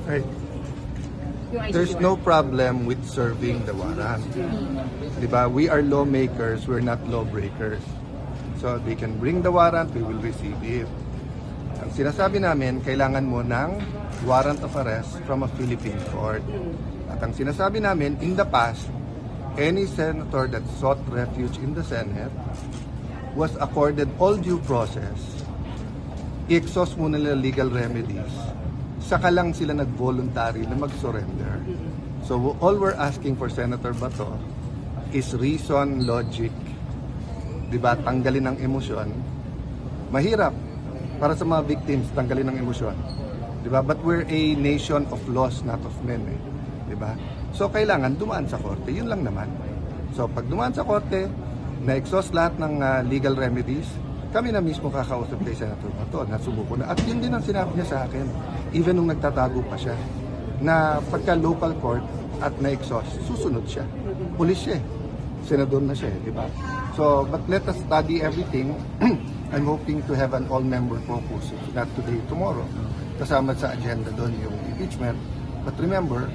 Right. Yung ICC There's no problem with serving the warrant. Diba? We are lawmakers, we're not lawbreakers. So they can bring the warrant, we will receive it. Ang sinasabi namin, kailangan mo ng warrant of arrest from a Philippine court. At ang sinasabi namin, in the past, any senator that sought refuge in the Senate was accorded all due process. I-exhaust muna nila legal remedies. Saka lang sila nag-voluntary na mag-surrender. So all we're asking for Senator Bato is reason, logic. Diba? Tanggalin ang emosyon. Mahirap para sa mga victims, tanggalin ang emosyon. Diba? But we're a nation of laws, not of men. Diba? So kailangan dumaan sa korte. Yun lang naman. So pag dumaan sa korte, na-exhaust lahat ng legal remedies, kami na mismo kakausap kay Senator Bato, nasubuko na. At yun din ang sinabi niya sa akin, even nung nagtatago pa siya, na pagka local court at na-exhaust, susunod siya. Pulis siya, senador na siya, di ba? So, but let us study everything. I'm hoping to have an all-member caucus, if not today, tomorrow. Kasama sa agenda doon yung impeachment. But remember,